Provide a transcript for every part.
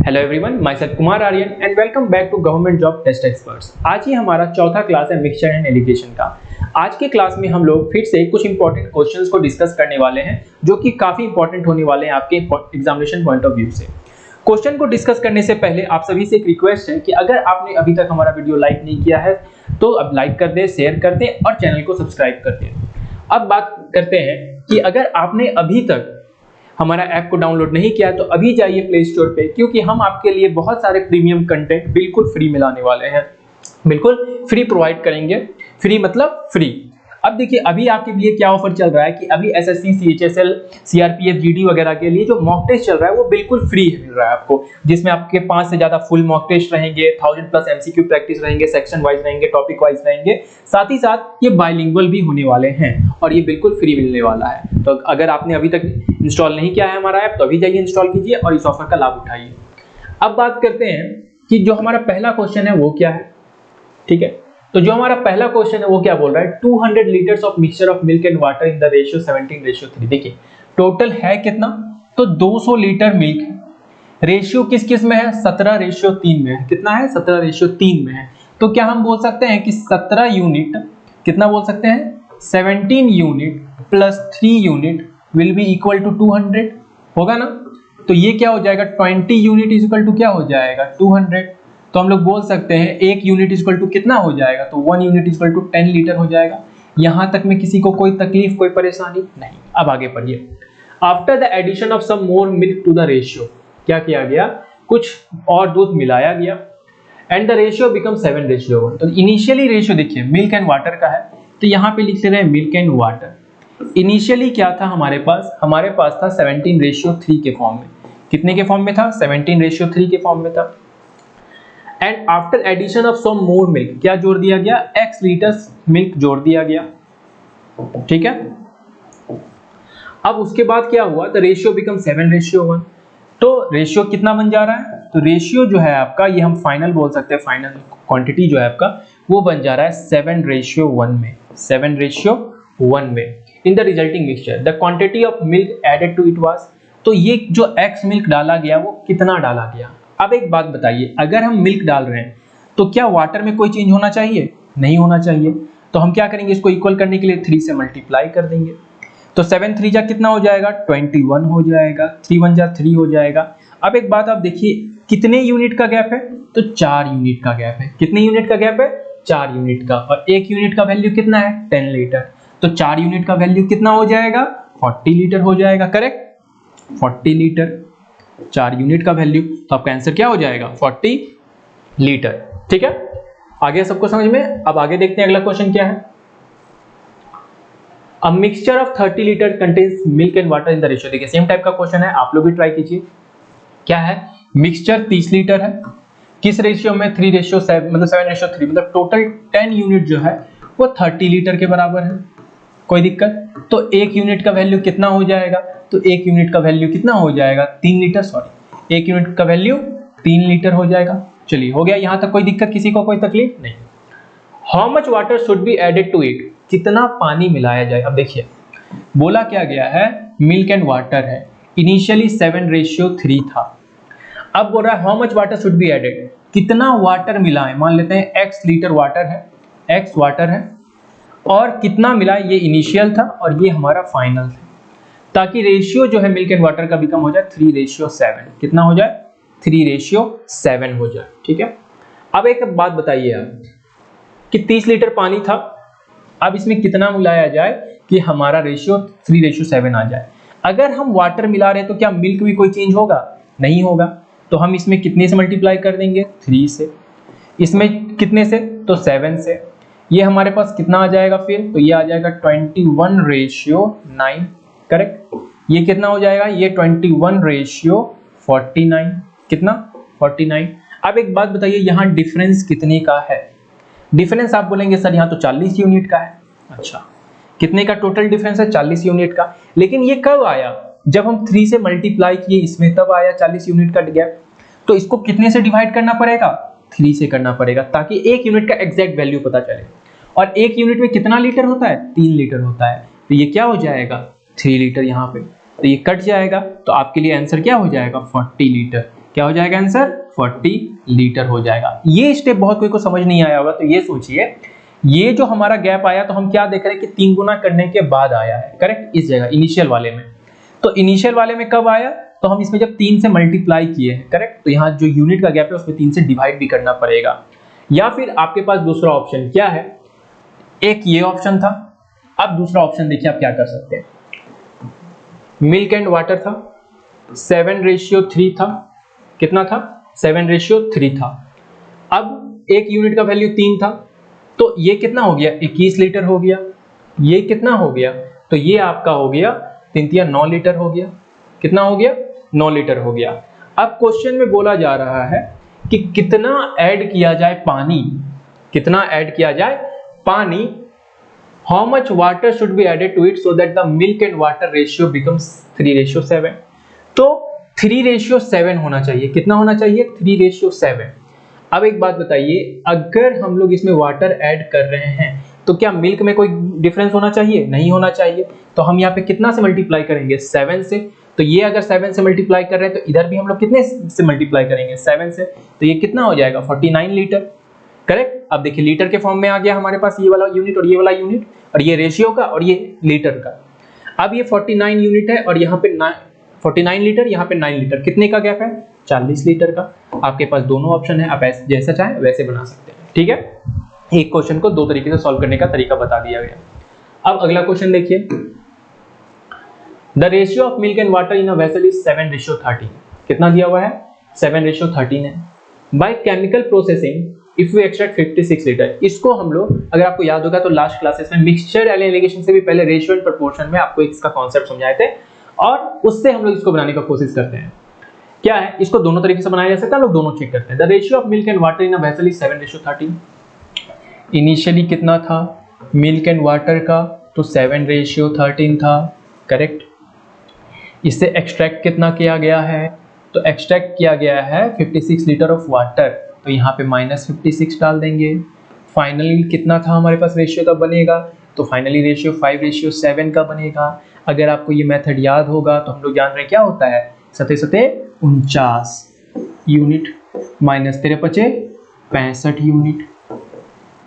Hello everyone, myself Kumar Aryan and welcome back to government job test experts. आज ही हमारा चौथा क्लास है मिक्सचर एंड एलिगेशन का। आज के क्लास में हम लोग फिर से कुछ इंपॉर्टेंट क्वेश्चंस को डिस्कस करने वाले हैं जो कि काफी इंपॉर्टेंट होने वाले हैं आपके एग्जामिनेशन पॉइंट ऑफ व्यू से। क्वेश्चन को डिस्कस करने से पहले आप सभी से एक रिक्वेस्ट है कि अगर आपने अभी तक हमारा वीडियो लाइक नहीं किया है तो अब लाइक कर दें, शेयर कर दें और चैनल को सब्सक्राइब कर दें। अब बात करते हैं कि अगर आपने अभी तक हमारा ऐप को डाउनलोड नहीं किया तो अभी जाइए प्ले स्टोर पे, क्योंकि हम आपके लिए बहुत सारे प्रीमियम कंटेंट बिल्कुल फ्री मिलाने वाले हैं, बिल्कुल फ्री प्रोवाइड करेंगे। फ्री मतलब फ्री। अब देखिए अभी आपके लिए क्या ऑफर चल रहा है कि अभी एसएससी, सीएचएसएल, सीआरपीएफ, जीडी वगैरह के लिए जो मॉक टेस्ट चल रहा है वो बिल्कुल फ्री मिल रहा है आपको, जिसमें आपके 5 से ज्यादा फुल मॉक टेस्ट रहेंगे, 1000+ एमसीक्यू प्रैक्टिस रहेंगे, सेक्शन वाइज रहेंगे, टॉपिक वाइज रहेंगे, साथ ही साथ ये बाइलिंगुअल भी होने वाले हैं और ये बिल्कुल फ्री मिलने वाला है। तो अगर आपने अभी तक इंस्टॉल नहीं किया है हमारा ऐप तो अभी जाइए इंस्टॉल कीजिए और इस ऑफर का लाभ उठाइए। अब बात करते हैं कि जो हमारा पहला क्वेश्चन है वो क्या है। ठीक है, तो जो हमारा पहला क्वेश्चन है वो क्या बोल रहा है, 200 litres of mixture of milk and water in the ratio 17:3। देखिए टोटल है कितना, तो 200 लीटर मिल्क है। रेशियो किस किस में है, 17:3 में है। कितना है, 17:3 में है। तो क्या हम बोल सकते हैं कि 17 यूनिट, कितना बोल सकते हैं, 17 unit plus 3 unit will be equal to 200 होगा ना। तो ये क्या हो जाएगा, 20 यूनिट इज इक्वल टू क्या हो जाएगा, 200। तो हम लोग बोल सकते हैं 1 यूनिट इक्वल टू कितना हो जाएगा, तो 1 यूनिट इक्वल टू 10 लीटर हो जाएगा। यहां तक में किसी को कोई तकलीफ, कोई परेशानी नहीं। अब आगे पढ़िए। After the addition of some more milk to the ratio, क्या किया गया, कुछ और दूध मिलाया गया एंड द रेशियो बिकम 7:1। तो इनिशियली रेशियो देखिए मिल्क एंड वाटर का है, तो यहाँ पे लिख ले रहे हैं मिल्क एंड वाटर। इनिशियली क्या था हमारे पास था 17:3 के फॉर्म में। कितने के फॉर्म में था, 17:3 के फॉर्म में था। And after addition of some more milk, क्या जोड़ दिया गया, x लीटर्स मिल्क जोड़ दिया गया। ठीक है, अब उसके बाद क्या हुआ, द रेशियो बिकम 7:1। तो रेशियो कितना बन जा रहा है, तो रेशियो जो है आपका, ये हम फाइनल बोल सकते हैं, फाइनल क्वांटिटी जो है आपका वो बन जा रहा है 7:1 में, 7:1 में। In the resulting mixture the quantity of milk added to it was, तो ये जो x मिल्क डाला गया वो कितना डाला गया। अब एक बात बताइए, अगर हम मिल्क डाल रहे हैं तो क्या वाटर में कोई चेंज होना चाहिए, नहीं होना चाहिए। तो हम क्या करेंगे, इसको इक्वल करने के लिए 3 से मल्टीप्लाई कर देंगे। तो 7 3 जा कितना हो जाएगा, 21 हो जाएगा, 3 1 जा 3 हो जाएगा। अब एक बात आप देखिए, कितने यूनिट का गैप है, तो 4 यूनिट का गैप है। कितने यूनिट का गैप है, 4 यूनिट का। और 1 यूनिट का वैल्यू कितना है, 10 लीटर। तो 4 यूनिट का वैल्यू कितना हो जाएगा, 40 लीटर हो जाएगा। करेक्ट, 40 लीटर 4 यूनिट का वैल्यू, तो आपका आंसर क्या हो जाएगा, 40 लीटर। ठीक है, आगे सबको समझ में। अब आगे देखते हैं अगला क्वेश्चन क्या है। A mixture of 30 litre contains milk and water in the ratio. देखिए सेम टाइप का क्वेश्चन है, आप लोग भी ट्राई कीजिए। क्या है, मिक्सचर 30 लीटर है, किस रेशियो में, 3:7 मतलब 7:3, मतलब टोटल 10 यूनिट जो है वो 30 लीटर के बराबर है। कोई दिक्कत, तो 1 यूनिट का वैल्यू कितना हो जाएगा, तो 1 यूनिट का वैल्यू कितना हो जाएगा, 3 लीटर, सॉरी 1 यूनिट का वैल्यू 3 लीटर हो जाएगा। चलिए हो गया, यहां तक कोई दिक्कत, किसी को कोई तकलीफ नहीं। How much water should be added to it, कितना पानी मिलाया जाए। अब देखिए बोला क्या गया है, मिल्क एंड वाटर है, इनिशियली 7:3 था। अब बोल रहा है how much water should be added, कितना वाटर मिलाएं। मान लेते हैं x लीटर वाटर है, x वाटर है और कितना मिला, ये इनिशियल था और ये हमारा फाइनल था, ताकि रेशियो जो है मिल्क एंड वाटर का भी कम हो जाए, 3:7। कितना हो जाए, 3:7 हो जाए। ठीक है, अब एक बात बताइए आप कि 30 लीटर पानी था, अब इसमें कितना मिलाया जाए कि हमारा रेशियो 3:7 आ जाए। अगर हम वाटर मिला रहे हैं तो क्या मिल्क में कोई चेंज होगा, नहीं होगा। तो हम इसमें कितने से मल्टीप्लाई कर देंगे, 3 से। इसमें कितने से, तो 7 से। ये हमारे पास कितना आ जाएगा फिर, तो ये आ जाएगा 21:9। करेक्ट, ये कितना हो जाएगा, ये 21:49। कितना, 49। अब एक बात बताइए, यहाँ डिफरेंस कितने का है। डिफरेंस आप बोलेंगे सर यहाँ तो 40 यूनिट का है। अच्छा, कितने का टोटल डिफरेंस है, 40 यूनिट का। लेकिन ये कब आया, जब हम 3 से मल्टीप्लाई किए इसमें, तब आया 40 यूनिट का गैप। तो इसको कितने से डिवाइड करना पड़ेगा, 3 से करना पड़ेगा, ताकि 1 यूनिट का एग्जैक्ट वैल्यू पता चले। और 1 यूनिट में कितना लीटर होता है, 3 लीटर होता है। तो ये क्या हो जाएगा, 3 लीटर यहाँ पे, तो ये कट जाएगा। तो आपके लिए आंसर क्या हो जाएगा, 40 लीटर। क्या हो जाएगा आंसर? 40 लीटर हो जाएगा। ये स्टेप बहुत कोई को समझ नहीं आया होगा, तो ये सोचिए, ये जो हमारा गैप आया तो हम क्या देख रहे हैं कि 3 गुना करने के बाद आया है, करेक्ट, इस जगह इनिशियल वाले में। तो इनिशियल वाले में कब आया? तो हम इसमें जब 3 से मल्टीप्लाई किए हैं, करेक्ट, तो यहाँ जो यूनिट का गैप है उसमें 3 से डिवाइड भी करना पड़ेगा। या फिर आपके पास दूसरा ऑप्शन क्या है, एक ये ऑप्शन था, अब दूसरा ऑप्शन देखिए आप क्या कर सकते हैं। मिल्क एंड वाटर था, 7:3 था, कितना था? 7:3 था। अब एक यूनिट का वैल्यू 3 था, तो ये कितना हो गया? 21 लीटर हो गया। ये कितना हो गया? तो ये आपका हो गया 3×9 लीटर हो गया। कितना हो गया? 9 लीटर हो गया। अब क्वेश्चन में बोला जा रहा है कि कितना ऐड किया जाए पानी, कितना ऐड किया जाए पानी, how much water should be added to it so that the milk and water ratio becomes 3:7। तो 3:7 होना चाहिए। कितना होना चाहिए? 3:7। अब एक बात बताइए, अगर हम लोग इसमें वाटर ऐड कर रहे हैं तो क्या मिल्क में कोई डिफरेंस होना चाहिए? नहीं होना चाहिए। तो हम यहाँ पे कितना से मल्टीप्लाई करेंगे? 7 से। तो ये अगर 7 से मल्टीप्लाई कर रहे हैं तो इधर भी हम लोग कितने से मल्टीप्लाई करेंगे? 7 से। तो ये कितना हो जाएगा? 49 लीटर, करेक्ट। अब देखिए लीटर के फॉर्म में आ गया हमारे पास ये वाला यूनिट और ये वाला यूनिट, और ये रेशियो का और ये लीटर का। अब ये 49 यूनिट है और यहाँ पे 49 लीटर, यहाँ पे 9 लीटर, कितने का गैप है? 40 लीटर का। आपके पास दोनों ऑप्शन है, आप जैसा चाहें वैसे बना सकते हैं, ठीक है। एक क्वेश्चन को दो तरीके से सॉल्व करने का तरीका बता दिया गया। अब अगला क्वेश्चन देखिए, the ratio of milk and water in a vessel is 7:13। कितना दिया हुआ है? 7:13 है। By chemical processing if we extract 56 litre. इसको हम लोग, अगर आपको याद होगा तो लास्ट क्लासेस में मिक्सचर एलिगेशन से भी पहले रेशियो एंड प्रोपोर्शन में आपको इसका कॉन्सेप्ट समझाए थे, और उससे हम लोग इसको बनाने का कोशिश करते हैं। क्या है, इसको दोनों तरीके से बनाया जा सकता है, हम लोग दोनों चेक करते हैं। The ratio of milk and water in a vessel is 7:13। Initially कितना था मिल्क एंड वाटर का? तो 7:13 था, करेक्ट। इससे एक्सट्रैक्ट कितना किया गया है? तो एक्सट्रैक्ट किया गया है 56 लीटर ऑफ वाटर, तो यहाँ पे -56 डाल देंगे। फाइनली कितना था हमारे पास रेशियो का बनेगा? तो फाइनली रेशियो 5:7 का बनेगा। अगर आपको ये मेथड याद होगा तो हम लोग जान रहे हैं क्या होता है, 49 यूनिट माइनस 65 यूनिट,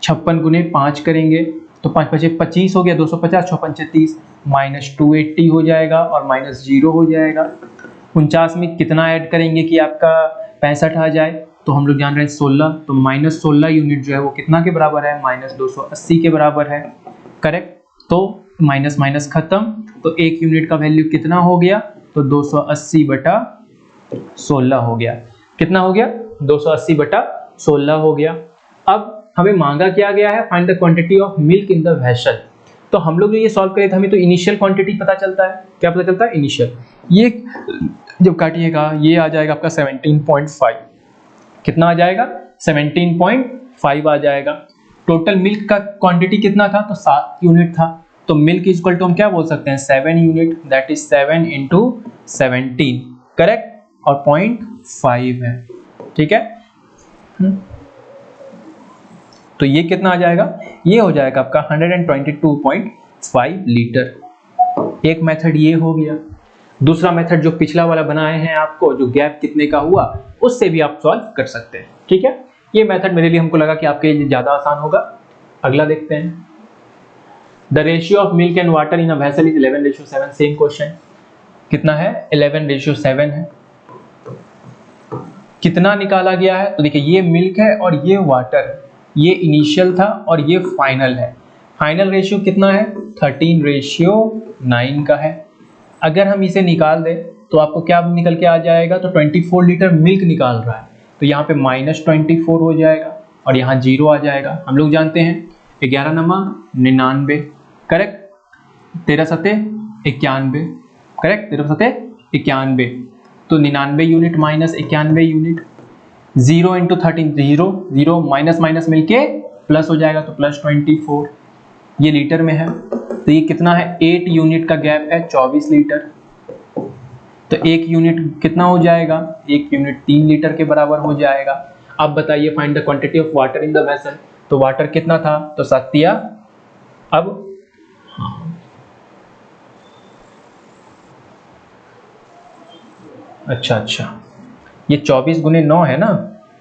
56 गुने 5 करेंगे तो 5×5 = 25 हो गया, 250, 6×5 = 30, -280 हो जाएगा और -0 हो जाएगा। 49 में कितना ऐड करेंगे कि आपका 65 आ जाए? तो हम लोग जान रहे हैं 16, तो -16 यूनिट जो है वो कितना के बराबर है? -280 के बराबर है, करेक्ट। तो माइनस माइनस खत्म, तो एक यूनिट का वैल्यू कितना हो गया? तो 280/16 हो गया। कितना हो गया? 280/16 हो गया। अब हमें मांगा क्या गया है? Find the quantity of milk in the vessel. तो हम लोग जो ये सॉल्व करे थे हमें तो इनिशियल क्वांटिटी पता चलता है। क्या पता चलता है? इनिशियल। ये जब काटिएगा ये आ जाएगा आपका 17.5। कितना आ जाएगा? 17.5 आ जाएगा। टोटल मिल्क का क्वांटिटी कितना था? तो 7 यूनिट था। तो मिल्क इज इक्वल टू हम क्या बोल सकते हैं? 7 यूनिट, दैट इज 7 × 17, करेक्ट। और 0.5 है, ठीक है। तो ये कितना आ जाएगा? ये हो जाएगा आपका 122.5 लीटर। एक मेथड ये हो गया। दूसरा मेथड जो पिछला वाला बनाए हैं आपको, जो गैप कितने का हुआ, उससे भी आप सॉल्व कर सकते हैं, ठीक है। ये मेथड मेरे लिए हमको लगा कि आपके लिए ज्यादा आसान होगा। अगला देखते हैं, the ratio of milk and water in a vessel is 11:7। Same question, कितना है? 11:7 है। कितना निकाला गया है? तो देखिए ये मिल्क है और ये वाटर, ये इनिशियल था और ये फाइनल है। फाइनल रेशियो कितना है? 13:9 का है। अगर हम इसे निकाल दें तो आपको क्या निकल के आ जाएगा? तो 24 लीटर मिल्क निकाल रहा है, तो यहाँ पे -24 हो जाएगा और यहाँ 0 आ जाएगा। हम लोग जानते हैं 11×99, करेक्ट। 13×7 = 91, करेक्ट। 13×7 = 91, तो 99 unit minus 91 unit, 0 × 13 0, 0 minus minus मिलके प्लस हो जाएगा, तो +24। ये लीटर में है, तो ये कितना है? 8 यूनिट का गैप है, 24 लीटर। तो एक यूनिट कितना हो जाएगा? एक यूनिट 3 लीटर के बराबर हो जाएगा। अब बताइए find the quantity of water in the vessel. तो वाटर कितना था? तो 7। अब अच्छा, ये 24 गुने 9 है ना,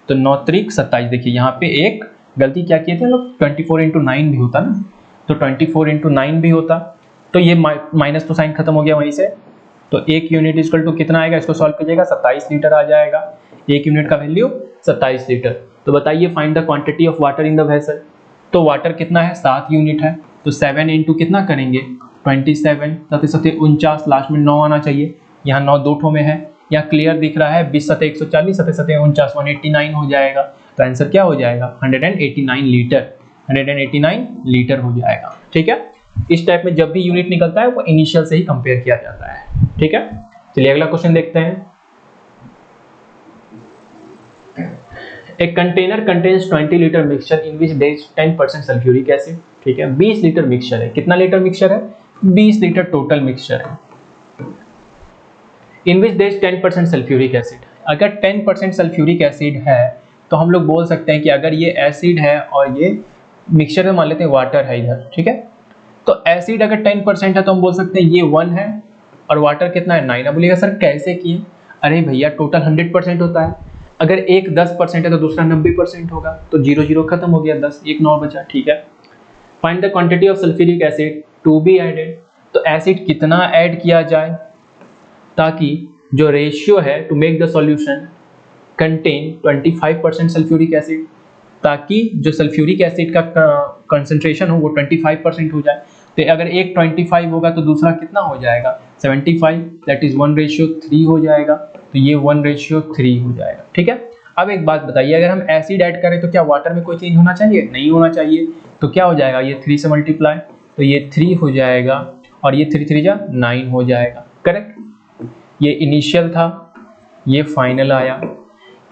तो 9 त्रिक 27। देखिए यहाँ पे एक गलती क्या किए थे लोग, 24 इंटू 9 भी होता ना, तो 24 इंटू 9 भी होता, तो ये माइनस तो साइन खत्म हो गया वहीं से। तो 1 यूनिट इक्वल टू कितना आएगा, इसको सॉल्व कीजिएगा 27 लीटर आ जाएगा। 1 यूनिट का वैल्यू 27 लीटर। तो बताइए find the quantity of water in the vessel. तो वाटर कितना है, 7 यूनिट है, तो 7 इंटू कितना करेंगे 27, 7 49, लास्ट में 9 आना चाहिए, यहाँ 9 दो ठो में है, यहाँ क्लियर दिख रहा है 20 7 140, 7 7 49, 189 हो जाएगा। तो आंसर क्या हो जाएगा 189 लीटर, 189 लीटर हो जाएगा। ठीक है, इस टाइप में जब भी यूनिट निकलता है वो इनिशियल से ही कंपेयर किया जाता है। ठीक है, चलिए अगला क्वेश्चन देखते हैं। A container contains 20 liter mixture in which there is 10% sulfuric acid। ठीक है, 20 लीटर मिक्सचर है। कितना लीटर मिक्सचर है, 20 लीटर टोटल मिक्सचर है। In which there is 10% sulfuric acid। अगर 10% सल्फ्यूरिक एसिड है तो हम लोग बोल सकते हैं कि अगर ये एसिड है और ये मिक्सचर में मान लेते हैं वाटर है इधर। ठीक है, तो एसिड अगर 10% है तो हम बोल सकते हैं ये 1 है और वाटर कितना है 9। अब बोलिएगा सर कैसे किए, अरे भैया टोटल 100% होता है, अगर एक 10% है तो दूसरा 90% होगा, तो 0 0 खत्म हो गया, 10 1 9 बचा। ठीक है, find the quantity of sulphuric acid to be added. तो एसिड कितना ऐड किया जाए ताकि जो रेशियो है to make the solution contain 25% sulphuric acid, ताकि जो सल्फ्यूरिक एसिड का कंसंट्रेशन हो वो 25% हो जाए। तो अगर एक 25 होगा तो दूसरा कितना हो जाएगा 75, दैट इज 1:3 हो जाएगा, तो ये 1:3 हो जाएगा। ठीक है, अब एक बात बताइए, अगर हम एसिड ऐड करें तो क्या वाटर में कोई चेंज होना चाहिए, नहीं होना चाहिए, तो क्या हो जाएगा ये 3 से मल्टीप्लाई, तो ये 3 हो जाएगा और ये 3 3 जा 9 हो जाएगा। करेक्ट, ये इनिशियल था, ये फाइनल आया।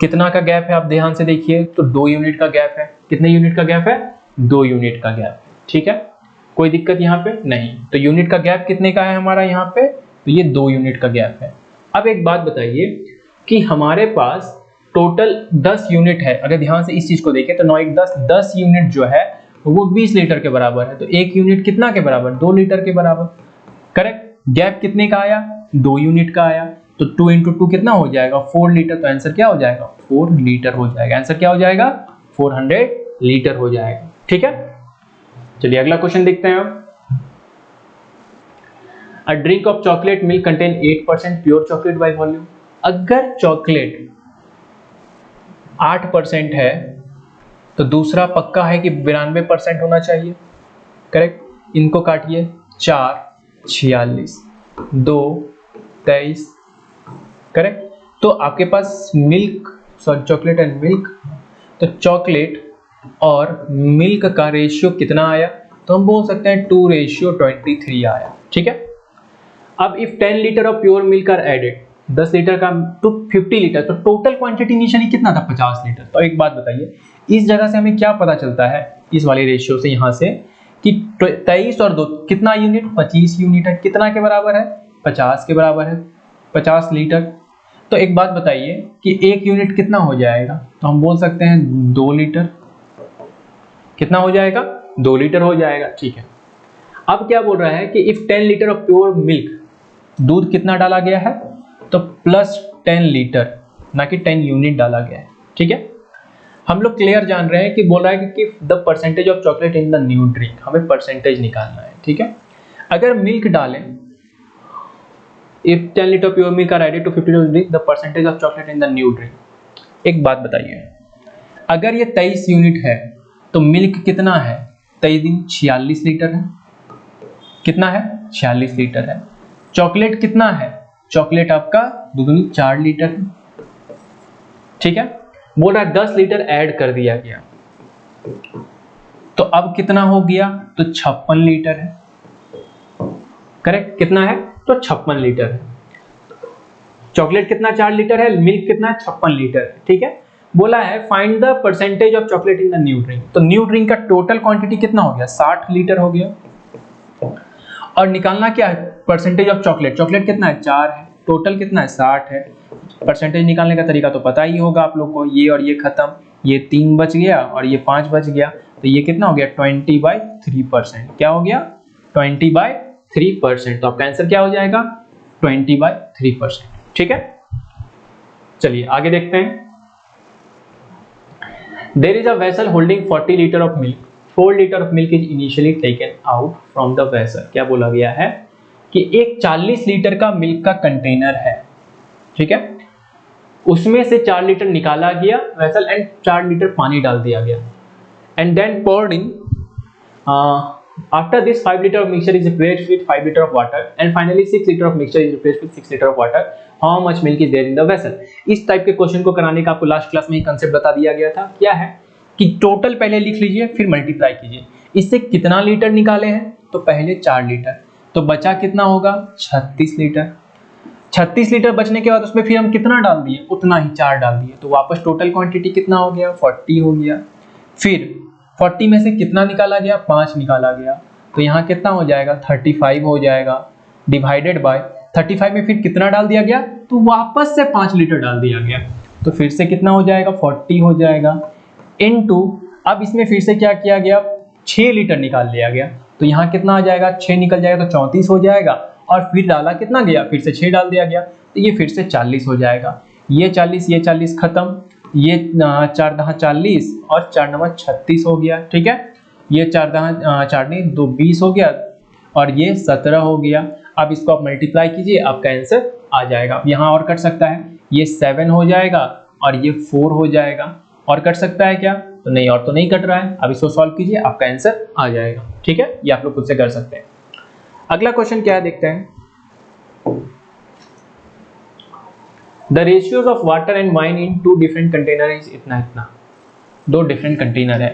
कितना का गैप है आप ध्यान से देखिए, तो 2 यूनिट का गैप है। कितने यूनिट का गैप है, 2 यूनिट का गैप। ठीक है, कोई दिक्कत यहाँ पे नहीं। तो यूनिट का गैप कितने का है हमारा यहाँ पे, तो ये 2 यूनिट का गैप है। अब एक बात बताइए कि हमारे पास टोटल 10 यूनिट है, अगर ध्यान से इस चीज को देखें तो 9 1 10 यूनिट जो है वो 20 लीटर के बराबर है, तो 1 यूनिट कितना के बराबर, 2 लीटर के बराबर। करेक्ट, गैप कितने का आया, 2 यूनिट का आया, तो 2 इंटू 2 कितना हो जाएगा 4 लीटर, तो आंसर क्या हो जाएगा 4 लीटर हो जाएगा। आंसर क्या हो जाएगा 400 लीटर हो जाएगा। ठीक है, चलिए अगला क्वेश्चन देखते हैं हम। A drink of chocolate milk contain 8% pure chocolate by volume। अगर चॉकलेट 8% है तो दूसरा पक्का है कि 92% होना चाहिए। करेक्ट, इनको काटिए, 4 46 2 23। करेक्ट, तो आपके पास मिल्क चॉकलेट एंड मिल्क, तो चॉकलेट और मिल्क का रेशियो कितना आया, तो हम बोल सकते हैं 2:23 आया। ठीक है, अब if 10 litre of pure milk are added, 10 litre का टू 50 लीटर, तो टोटल क्वांटिटी इनिशियली कितना था 50 लीटर। तो एक बात बताइए, इस जगह से हमें क्या पता चलता है, इस वाले रेशियो से यहाँ से, कि 23 और 2 कितना यूनिट, 25 यूनिट है। कितना के बराबर है, 50 के बराबर है, 50 लीटर। तो एक बात बताइए कि 1 यूनिट कितना हो जाएगा, तो हम बोल सकते हैं 2 लीटर। कितना हो जाएगा, 2 लीटर हो जाएगा। ठीक है, अब क्या बोल रहा है कि if 10 litre of pure milk, दूध कितना डाला गया है, तो प्लस 10 लीटर, ना कि 10 यूनिट डाला गया है। ठीक है, हम लोग क्लियर जान रहे हैं कि बोल रहा है कि the percentage of chocolate in the new drink, हमें परसेंटेज निकालना है। ठीक है, अगर मिल्क डालें, if 10 litre pure milk are added to 50 drink, the percentage of chocolate in the new drink. एक बात बताइए, अगर ये 23 यूनिट है तो मिल्क कितना है, 23 दिन 46 लीटर है। कितना है, 46 लीटर है। चॉकलेट कितना है, चॉकलेट आपका 2 दूनी 4 लीटर है। ठीक है, बोल रहा है 10 लीटर ऐड कर दिया गया, तो अब कितना हो गया, तो 56 लीटर है। करेक्ट, कितना है, तो 56 लीटर है। चॉकलेट कितना 4 लीटर है, मिल्क कितना 56 लीटर है। ठीक है, बोला है find the percentage of chocolate in the new drink, तो न्यू ड्रिंक का टोटल क्वांटिटी कितना हो गया, 60 लीटर हो गया। और निकालना क्या है, परसेंटेज ऑफ चॉकलेट, चॉकलेट कितना है 4 है, टोटल कितना है 60 है। परसेंटेज निकालने का तरीका तो पता ही होगा आप लोग को, ये और ये खत्म, ये 3 बच गया और ये 5 बच गया, तो ये कितना हो गया 20/3%। क्या हो गया 20/3%, तो आपका आंसर क्या हो जाएगा 20/3%। ठीक है, चलिए आगे देखते हैं। There is a vessel holding 40 liter of milk. 4 liter of milk is initially taken out from the vessel. क्या बोला गया है कि एक 40 लीटर का मिल्क का कंटेनर है, ठीक है, उसमें से 4 लीटर निकाला गया वेसल एंड 4 लीटर पानी डाल दिया गया and then poured in. After this 5 liter of mixture is replaced with 5 liter of water and finally 6 liter of mixture is replaced with 6 liter of water. How much milk is there in the vessel? इस type के question को कराने का आपको last class में ही concept बता दिया गया था। क्या है कि टोटल पहले लिख लीजिए फिर मल्टीप्लाई कीजिए। इससे कितना लीटर निकाले हैं, तो पहले 4 लीटर, तो बचा कितना होगा 36 लीटर। 36 लीटर बचने के बाद उसमें फिर हम कितना डाल दिए, उतना ही 4 डाल दिए, तो वापस टोटल क्वांटिटी कितना हो गया 40 हो गया। फिर 40 में से कितना निकाला गया, 5 निकाला गया, तो यहाँ कितना हो जाएगा 35 हो जाएगा, डिवाइडेड बाय 35 में फिर कितना डाल दिया गया, तो वापस से 5 लीटर डाल दिया गया, तो फिर से कितना हो जाएगा 40 हो जाएगा, इनटू अब इसमें फिर से क्या किया गया 6 लीटर निकाल लिया गया, तो यहाँ कितना आ जाएगा 6 निकल जाएगा तो 34 हो जाएगा, और फिर डाला कितना गया, फिर से 6 डाल दिया गया, तो ये फिर से 40 हो जाएगा। ये 40 खत्म, ये 4 दहा 40 और 4 नवा 36 हो गया, ठीक है, ये 4 दहा 4 नहीं 2 20 हो गया और ये 17 हो गया। अब इसको आप मल्टीप्लाई कीजिए, आपका आंसर आ जाएगा। यहाँ और कट सकता है, ये 7 हो जाएगा और ये 4 हो जाएगा, और कट सकता है क्या, तो नहीं, और तो नहीं कट रहा है। अब इसको सॉल्व कीजिए, आपका आंसर आ जाएगा, ठीक है, ये आप लोग खुद से कर सकते हैं। अगला क्वेश्चन क्या है देखते हैं। The ratios of water and wine in 2 different container is इतना। 2 डिफरेंट कंटेनर है,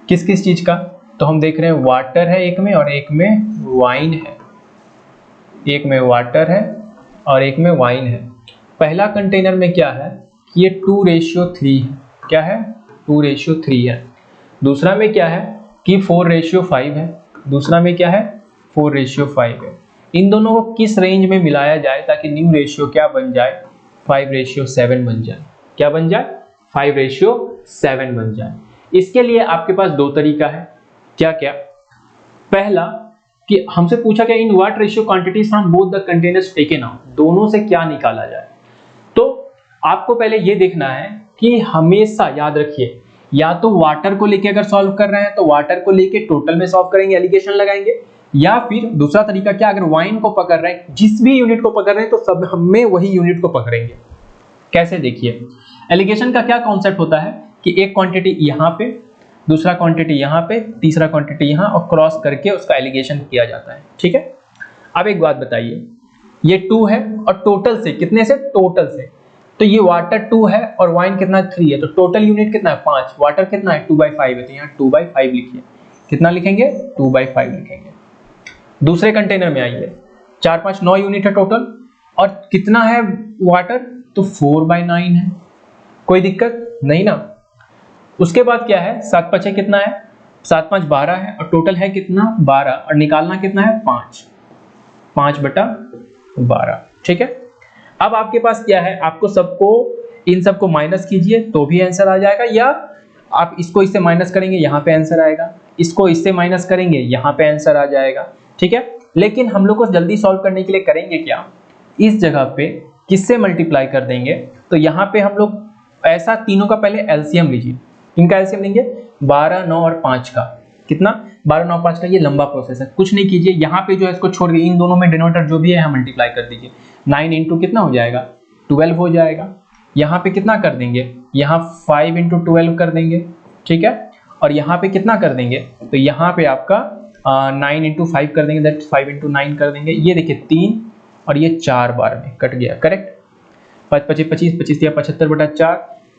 किस किस चीज का, तो हम देख रहे हैं वाटर है एक में और एक में वाइन है, एक में वाटर है और एक में वाइन है। पहला कंटेनर में क्या है कि ये 2:3 है, क्या है 2:3 है। दूसरा में क्या है कि 4:5 है, दूसरा में क्या है 4:5 है। इन दोनों को किस रेंज में मिलाया जाए ताकि न्यू रेशियो क्या बन जाए 5:7 बन जाए, क्या बन जाए 5:7 बन जाए। इसके लिए आपके पास 2 तरीका है, क्या क्या, पहला कि हमसे पूछा गया in what ratio quantities from both the containers taken out, दोनों से क्या निकाला जाए। तो आपको पहले ये देखना है कि हमेशा याद रखिए, या तो वाटर को लेके अगर सॉल्व कर रहे हैं तो वाटर को लेके टोटल में सॉल्व करेंगे, एलिगेशन लगाएंगे, या फिर दूसरा तरीका क्या, अगर वाइन को पकड़ रहे हैं, जिस भी यूनिट को पकड़ रहे हैं तो सब हमें वही यूनिट को पकड़ेंगे। कैसे, देखिए एलिगेशन का क्या कॉन्सेप्ट होता है कि एक क्वांटिटी यहाँ पे, दूसरा क्वांटिटी यहाँ पे, तीसरा क्वांटिटी यहाँ, और क्रॉस करके उसका एलिगेशन किया जाता है, ठीक है। अब एक बात बताइए, ये 2 है और टोटल से कितने से, टोटल से, तो ये वाटर 2 है और वाइन कितना 3 है, तो टोटल यूनिट कितना है 5, वाटर कितना है 2/5 है, तो यहाँ 2/5 लिखिए। कितना लिखेंगे 2/5 लिखेंगे। दूसरे कंटेनर में आइए, 4 5 9 यूनिट है टोटल, और कितना है वाटर, तो 4/9 है, कोई दिक्कत नहीं ना। उसके बाद क्या है 7 5 कितना है, 7 5 12 है, और टोटल है कितना 12, और निकालना कितना है 5/12, ठीक है। अब आपके पास क्या है, आपको सबको इन सबको माइनस कीजिए तो भी आंसर आ जाएगा, या आप इसको इससे माइनस करेंगे यहाँ पे आंसर आएगा, इसको इससे माइनस करेंगे यहाँ पे आंसर आ जाएगा, ठीक है। लेकिन हम लोग को जल्दी सॉल्व करने के लिए करेंगे क्या, इस जगह पे किससे मल्टीप्लाई कर देंगे, तो यहाँ पे हम लोग ऐसा तीनों का पहले एलसीएम लीजिए। इनका एलसीएम लेंगे 12 9 और 5 का, कितना 12 9 5 का, ये लंबा प्रोसेस है, कुछ नहीं कीजिए, यहाँ पे जो है इसको छोड़ के इन दोनों में डिनोमिनेटर जो भी है यहाँ मल्टीप्लाई कर दीजिए। 9 इंटू कितना हो जाएगा 12 हो जाएगा, यहाँ पे कितना कर देंगे, यहाँ 5 इंटू 12 कर देंगे, ठीक है, और यहाँ पे कितना कर देंगे, तो यहाँ पे आपका 9 इंटू 5 कर देंगे, दैट 5 इंटू 9 कर देंगे। ये देखिए 3 और ये 4 बार में कट गया, करेक्ट। 5 25 25 25 75/4।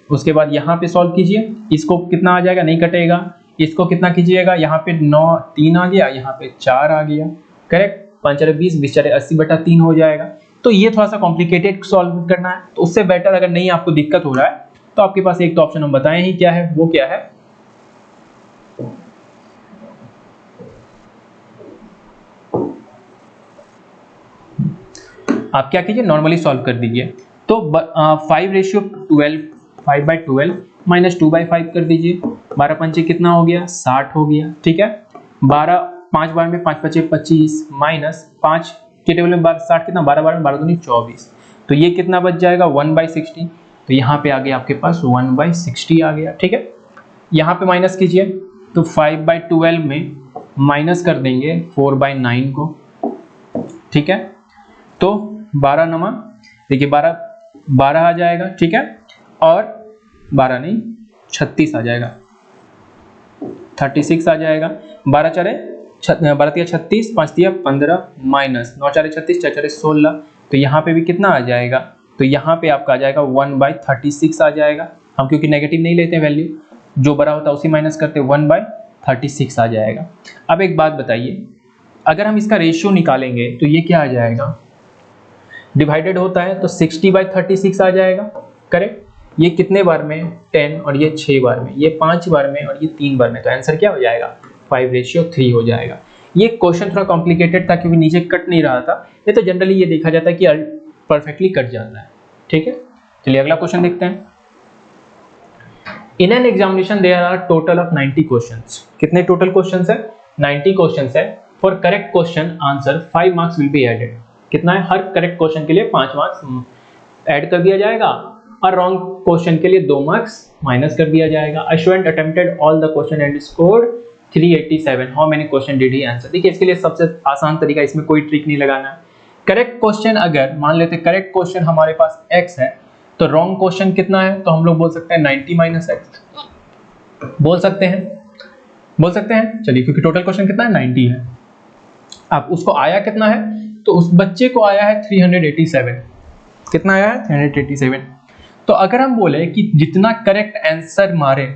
उसके बाद यहाँ पे सॉल्व कीजिए, इसको कितना आ जाएगा, नहीं कटेगा, इसको कितना कीजिएगा, यहाँ पे 9 3 आ गया, यहाँ पे 4 आ गया, करेक्ट। 5 4 20 20 4 80/3 हो जाएगा। तो ये थोड़ा सा कॉम्प्लिकेटेड सॉल्व करना है, तो उससे बेटर अगर नहीं आपको दिक्कत हो रहा है तो आपके पास एक तो ऑप्शन हम बताएं ही क्या है, वो क्या है, आप क्या कीजिए नॉर्मली सॉल्व कर दीजिए। तो 5:12 5/12 माइनस 2/5 कर दीजिए, 12 पंचे कितना हो गया 60 हो गया, ठीक है। 12 5 बार में 5 5 25 माइनस 5 के टेबल में 60 कितना 12 बार में 12 दूनी 24, तो ये कितना बच जाएगा 1/60। तो यहाँ पे आ गया आपके पास 1/60 आ गया। ठीक है, यहाँ पे माइनस कीजिए तो 5/12 में माइनस कर देंगे 4/9 को। ठीक है, तो 12 नमा देखिए 12 आ जाएगा। ठीक है, और 12 नहीं 36 आ जाएगा, 36 आ जाएगा। 12 चारे 36, 5 तिया 15 माइनस 9 चारे 36, 4 चारे 16, तो यहाँ पे भी कितना आ जाएगा, तो यहाँ पे आपका आ जाएगा 1/36 आ जाएगा। हम क्योंकि नेगेटिव नहीं लेते वैल्यू, जो बड़ा होता है उसी माइनस करते, 1/36 आ जाएगा। अब एक बात बताइए, अगर हम इसका रेशियो निकालेंगे तो ये क्या आ जाएगा, डिवाइडेड होता है तो 60/36 आ जाएगा। करेक्ट, ये कितने बार में 10 और ये 6 बार में, ये 5 बार में और ये 3 बार में, तो आंसर क्या हो जाएगा 5:3 हो जाएगा। ये क्वेश्चन थोड़ा कॉम्प्लिकेटेड था क्योंकि नीचे कट नहीं रहा था, ये तो जनरली ये देखा जाता है कि परफेक्टली कट जाता है। ठीक है, चलिए अगला क्वेश्चन देखते हैं। In an examination there are total of 90 questions. कितने टोटल क्वेश्चंस है, 90 क्वेश्चंस है। For correct question answer 5 marks will be added. कितना है, हर करेक्ट क्वेश्चन के लिए 5 मार्क्स ऐड कर दिया जाएगा और रॉन्ग क्वेश्चन के लिए 2 मार्क्स माइनस कर दिया जाएगा। A student attempted all the question and scored 387। How many question did he answer. देखिए इसके लिए सबसे आसान तरीका, इसमें कोई ट्रिक नहीं लगाना है। करेक्ट क्वेश्चन अगर मान लेते करेक्ट क्वेश्चन हमारे पास x है, तो रॉन्ग क्वेश्चन कितना है, तो हम लोग बोल सकते हैं 90 - x बोल सकते हैं। चलिए क्योंकि टोटल क्वेश्चन कितना है 90 है। अब उसको आया कितना है, तो उस बच्चे को आया है 387। कितना आया है 387। तो अगर हम बोले कि जितना करेक्ट आंसर मारे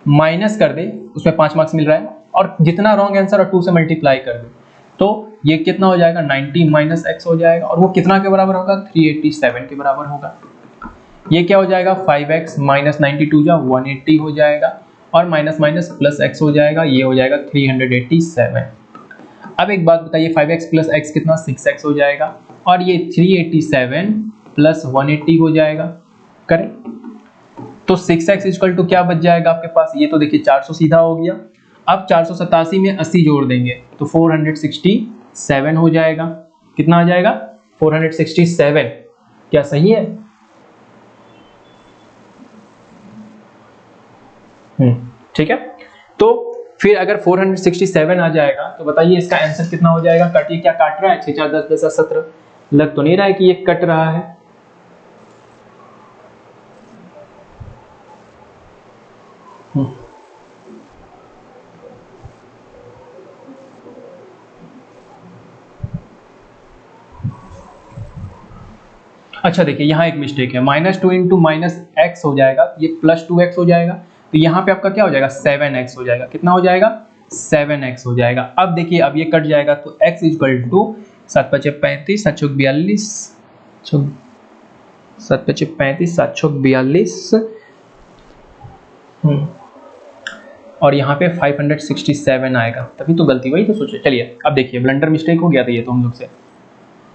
माइनस कर दे, उसमें 5 मार्क्स मिल रहा है, और जितना रॉन्ग आंसर और 2 से मल्टीप्लाई कर दे, तो ये कितना हो जाएगा 90 - x हो जाएगा, और वो कितना के बराबर होगा 387 के बराबर होगा। ये क्या हो जाएगा 5x - 92 जा 180 हो जाएगा, और माइनस माइनस प्लस x हो जाएगा, ये हो जाएगा 387। अब एक बात बताइए, 5x + x कितना 6x हो जाएगा, और ये 387 + 180 हो जाएगा। करेक्ट, तो 6x = क्या बच जाएगा आपके पास, ये तो देखिए 400 सीधा हो गया। अब 487 में 80 जोड़ देंगे तो 467 हो जाएगा। कितना आ जाएगा 467। क्या सही है, ठीक है। तो फिर अगर 467 आ जाएगा तो बताइए इसका आंसर कितना हो जाएगा। काटिए, क्या काट रहा है 6 4 10 10 17, लग तो नहीं रहा है कि ये कट रहा है। अच्छा देखिए यहाँ एक मिस्टेक है, -2 × -x हो जाएगा, ये +2x हो जाएगा, तो यहाँ पे आपका क्या हो जाएगा 7x हो जाएगा। कितना हो जाएगा 7x हो जाएगा। अब देखिए अब ये कट जाएगा तो x = 7 × 5 = 35, 7 × 6 = 42, 7 × 5 = 35, 7 × 6 = 42, और यहाँ पे 567 आएगा, तभी तो गलती हुई। तो सोचिए, चलिए अब देखिए ब्लंडर मिस्टेक हो गया था ये तो हम लोग से,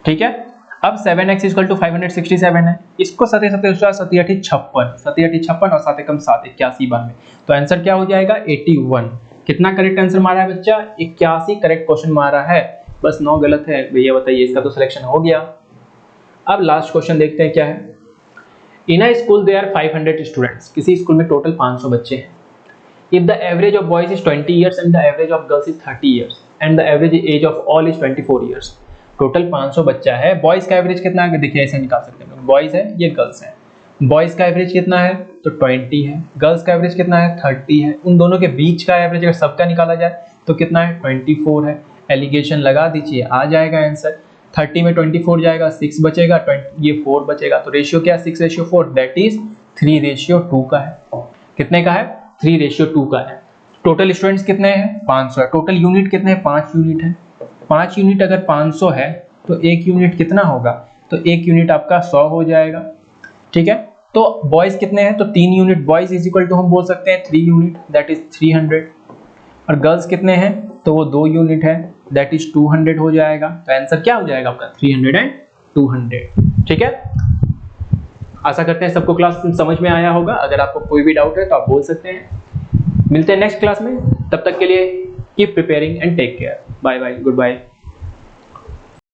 ठीक है। अब 7x = 567 है, इसको 7 × 7 = 7 × 8 = 56, 7 × 8 = 56 और 7 × 7 = 81 बार में, तो आंसर क्या हो जाएगा 81। कितना करेक्ट आंसर मारा है बच्चा, 81 करेक्ट क्वेश्चन मारा है, बस 9 गलत है। भैया बताइए, इसका तो सिलेक्शन हो गया। अब लास्ट क्वेश्चन देखते हैं क्या है। In a school there are 500 students. किसी स्कूल में टोटल 500 बच्चे हैं। If the average of boys is 20 years and the average of girls is 30 years and the average age of all is 24 years. Total 500 बच्चा है। बॉयज का average कितना है, देखिए ऐसे निकाल सकते हैं, बॉयज है ये गर्ल्स है। बॉयज का एवरेज कितना है तो 20 है, गर्ल्स का एवरेज कितना है 30 है। उन दोनों के बीच का एवरेज अगर सबका निकाला जाए तो कितना है 24 है। एलिगेशन लगा दीजिए, आ जाएगा आंसर। 30 में 24 जाएगा, 6 बचेगा, ये 4 बचेगा, तो रेशियो क्या है 6:4, दैट इज 3:2 का है। कितने का है 3:2 का है। टोटल स्टूडेंट्स कितने हैं 500 है। टोटल यूनिट कितने हैं 5 यूनिट है। 5 यूनिट अगर 500 है तो 1 यूनिट कितना होगा, तो 1 यूनिट आपका 100 हो जाएगा, ठीक है। तो बॉयज कितने हैं तो 3 unit, boys is equal to हम बोल सकते हैं 3 यूनिट, दैट इज 300। और गर्ल्स कितने हैं तो वो 2 यूनिट है, दैट इज 200 हो जाएगा। तो आंसर क्या हो जाएगा आपका 300 एंड 200, ठीक है। आशा करते हैं सबको क्लास समझ में आया होगा। अगर आपको कोई भी डाउट है तो आप बोल सकते हैं। मिलते हैं नेक्स्ट क्लास में, तब तक के लिए keep preparing and take care. Bye bye, good bye.